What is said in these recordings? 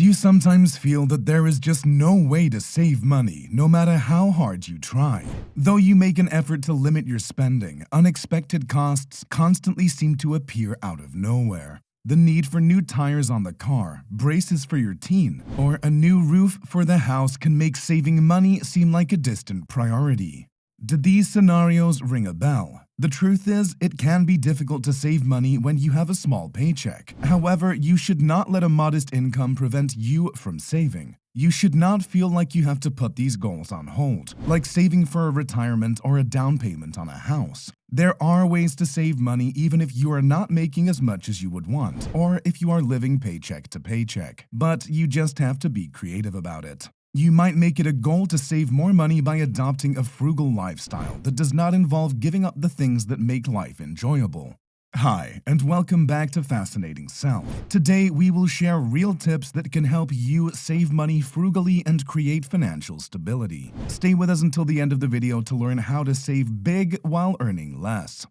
Do you sometimes feel that there is just no way to save money, no matter how hard you try? Though you make an effort to limit your spending, unexpected costs constantly seem to appear out of nowhere. The need for new tires on the car, braces for your teen, or a new roof for the house can make saving money seem like a distant priority. Do these scenarios ring a bell? The truth is, it can be difficult to save money when you have a small paycheck. However, you should not let a modest income prevent you from saving. You should not feel like you have to put these goals on hold, like saving for a retirement or a down payment on a house. There are ways to save money even if you are not making as much as you would want, or if you are living paycheck to paycheck. But you just have to be creative about it. You might make it a goal to save more money by adopting a frugal lifestyle that does not involve giving up the things that make life enjoyable. Hi, and welcome back to Fascinating Self. Today, we will share real tips that can help you save money frugally and create financial stability. Stay with us until the end of the video to learn how to save big while earning less.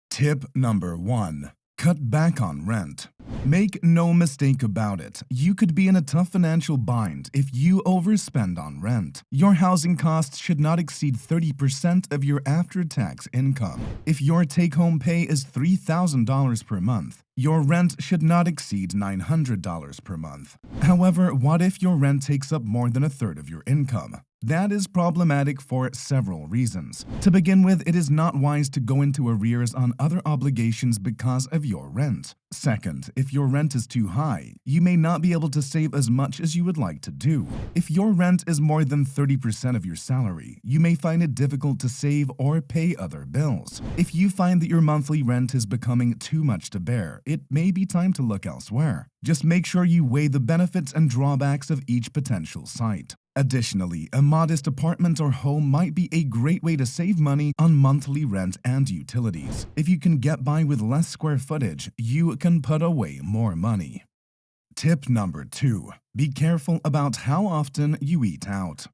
Tip number 1. Cut back on rent. Make no mistake about it, you could be in a tough financial bind if you overspend on rent. Your housing costs should not exceed 30% of your after-tax income. If your take-home pay is $3,000 per month, your rent should not exceed $900 per month. However, what if your rent takes up more than a third of your income? That is problematic for several reasons. To begin with, it is not wise to go into arrears on other obligations because of your rent. Second, if your rent is too high, you may not be able to save as much as you would like to do. If your rent is more than 30% of your salary, you may find it difficult to save or pay other bills. If you find that your monthly rent is becoming too much to bear, it may be time to look elsewhere. Just make sure you weigh the benefits and drawbacks of each potential site. Additionally, a modest apartment or home might be a great way to save money on monthly rent and utilities. If you can get by with less square footage, you can put away more money. Tip number 2. Be careful about how often you eat out.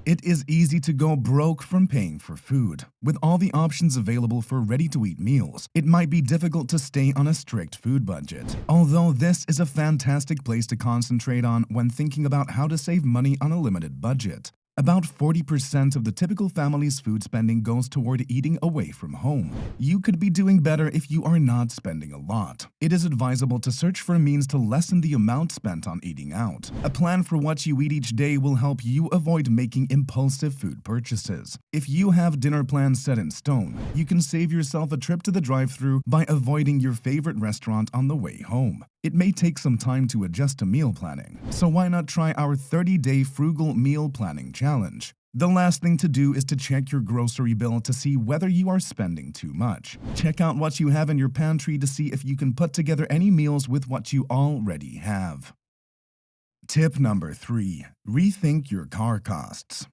It is easy to go broke from paying for food. With all the options available for ready-to-eat meals, it might be difficult to stay on a strict food budget. Although this is a fantastic place to concentrate on when thinking about how to save money on a limited budget. About 40% of the typical family's food spending goes toward eating away from home. You could be doing better if you are not spending a lot. It is advisable to search for a means to lessen the amount spent on eating out. A plan for what you eat each day will help you avoid making impulsive food purchases. If you have dinner plans set in stone, you can save yourself a trip to the drive-thru by avoiding your favorite restaurant on the way home. It may take some time to adjust to meal planning, so why not try our 30-day frugal meal planning challenge? The last thing to do is to check your grocery bill to see whether you are spending too much. Check out what you have in your pantry to see if you can put together any meals with what you already have. Tip number 3. Rethink your car costs.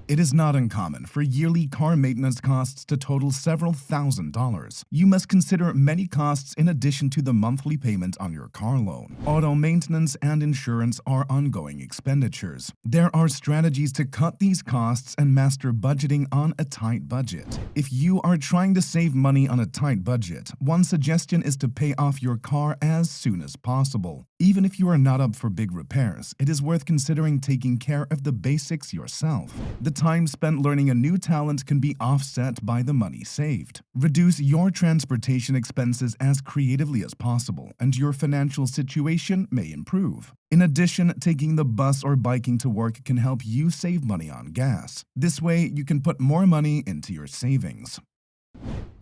It is not uncommon for yearly car maintenance costs to total several $1,000s. You must consider many costs in addition to the monthly payment on your car loan. Auto maintenance and insurance are ongoing expenditures. There are strategies to cut these costs and master budgeting on a tight budget. If you are trying to save money on a tight budget, one suggestion is to pay off your car as soon as possible. Even if you are not up for big repairs, it is worth considering taking care of the basics yourself. The time spent learning a new talent can be offset by the money saved. Reduce your transportation expenses as creatively as possible, and your financial situation may improve. In addition, taking the bus or biking to work can help you save money on gas. This way, you can put more money into your savings.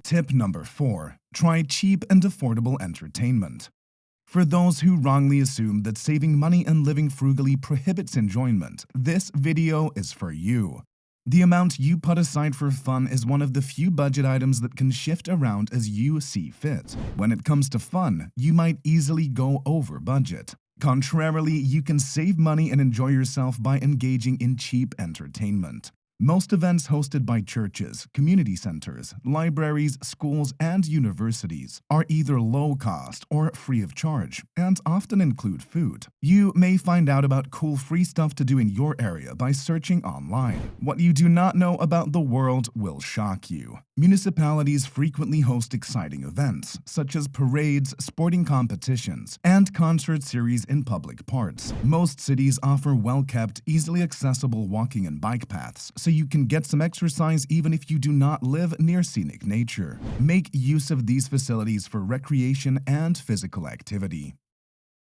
Tip number 4. Try cheap and affordable entertainment. For those who wrongly assume that saving money and living frugally prohibits enjoyment, this video is for you. The amount you put aside for fun is one of the few budget items that can shift around as you see fit. When it comes to fun, you might easily go over budget. Contrarily, you can save money and enjoy yourself by engaging in cheap entertainment. Most events hosted by churches, community centers, libraries, schools, and universities are either low cost or free of charge, and often include food. You may find out about cool free stuff to do in your area by searching online. What you do not know about the world will shock you. Municipalities frequently host exciting events, such as parades, sporting competitions, and concert series in public parks. Most cities offer well-kept, easily accessible walking and bike paths, so you can get some exercise even if you do not live near scenic nature. Make use of these facilities for recreation and physical activity.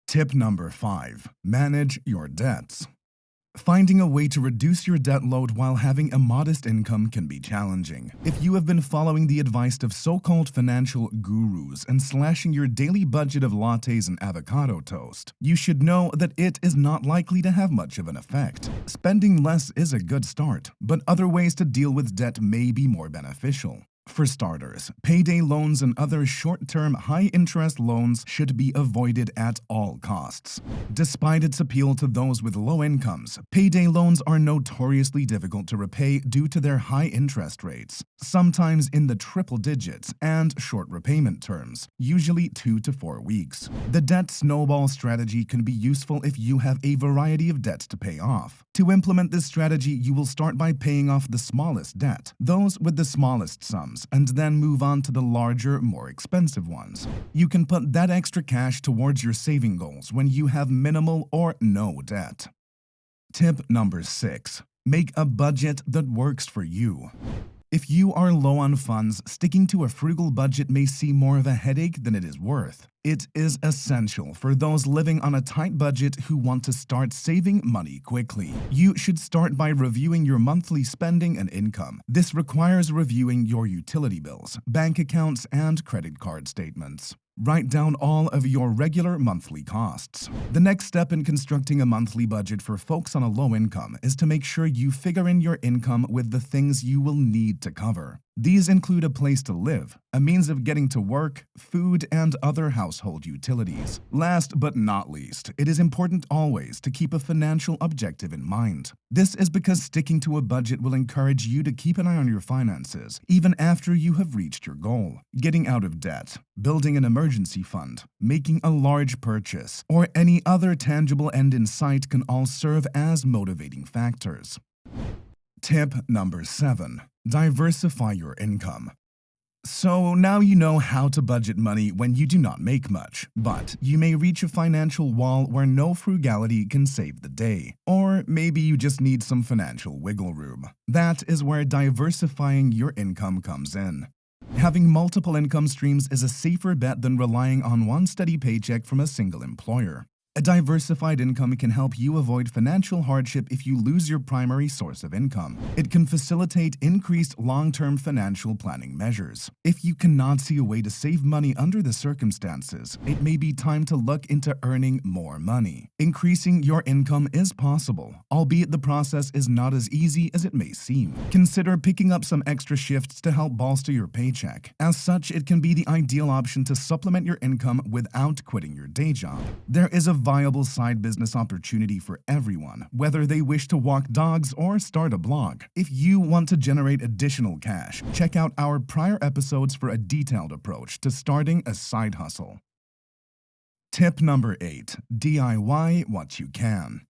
Tip number 5. Manage your debts. Finding a way to reduce your debt load while having a modest income can be challenging. If you have been following the advice of so-called financial gurus and slashing your daily budget of lattes and avocado toast, you should know that it is not likely to have much of an effect. Spending less is a good start, but other ways to deal with debt may be more beneficial. For starters, payday loans and other short-term, high-interest loans should be avoided at all costs. Despite its appeal to those with low incomes, payday loans are notoriously difficult to repay due to their high interest rates, sometimes in the triple digits, and short repayment terms, usually 2 to 4 weeks. The debt snowball strategy can be useful if you have a variety of debts to pay off. To implement this strategy, you will start by paying off the smallest debt, those with the smallest sums, and then move on to the larger, more expensive ones. You can put that extra cash towards your saving goals when you have minimal or no debt. Tip number 6. Make a budget that works for you. If you are low on funds, sticking to a frugal budget may seem more of a headache than it is worth. It is essential for those living on a tight budget who want to start saving money quickly. You should start by reviewing your monthly spending and income. This requires reviewing your utility bills, bank accounts, and credit card statements. Write down all of your regular monthly costs. The next step in constructing a monthly budget for folks on a low income is to make sure you figure in your income with the things you will need to cover. These include a place to live, a means of getting to work, food, and other household utilities. Last but not least, it is important always to keep a financial objective in mind. This is because sticking to a budget will encourage you to keep an eye on your finances, even after you have reached your goal. Getting out of debt, building an emergency fund, making a large purchase, or any other tangible end in sight can all serve as motivating factors. Tip number 7. Diversify your income. So now you know how to budget money when you do not make much, but you may reach a financial wall where no frugality can save the day. Or maybe you just need some financial wiggle room. That is where diversifying your income comes in. Having multiple income streams is a safer bet than relying on one steady paycheck from a single employer. A diversified income can help you avoid financial hardship if you lose your primary source of income. It can facilitate increased long-term financial planning measures. If you cannot see a way to save money under the circumstances, it may be time to look into earning more money. Increasing your income is possible, albeit the process is not as easy as it may seem. Consider picking up some extra shifts to help bolster your paycheck. As such, it can be the ideal option to supplement your income without quitting your day job. There is a viable side business opportunity for everyone, whether they wish to walk dogs or start a blog. If you want to generate additional cash, check out our prior episodes for a detailed approach to starting a side hustle. Tip number 8. DIY what you can.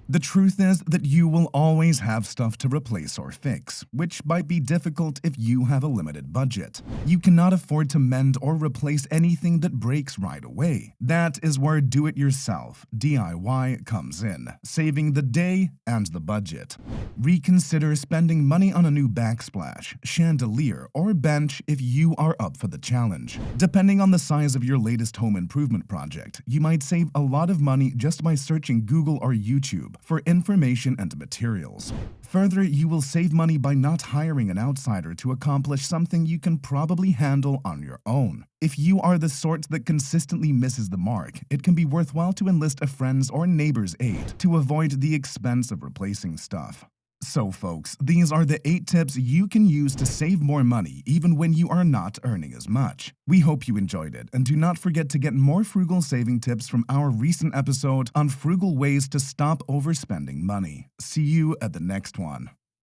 The truth is that you will always have stuff to replace or fix, which might be difficult if you have a limited budget. You cannot afford to mend or replace anything that breaks right away. That is where do-it-yourself (DIY) comes in, saving the day and the budget. Reconsider spending money on a new backsplash, chandelier, or bench if you are up for the challenge. Depending on the size of your latest home improvement project, you might save a lot of money just by searching Google or YouTube for information and materials. Further, you will save money by not hiring an outsider to accomplish something you can probably handle on your own. If you are the sort that consistently misses the mark, it can be worthwhile to enlist a friend's or neighbor's aid to avoid the expense of replacing stuff. So folks, these are the 8 tips you can use to save more money even when you are not earning as much. We hope you enjoyed it, and do not forget to get more frugal saving tips from our recent episode on frugal ways to stop overspending money. See you at the next one.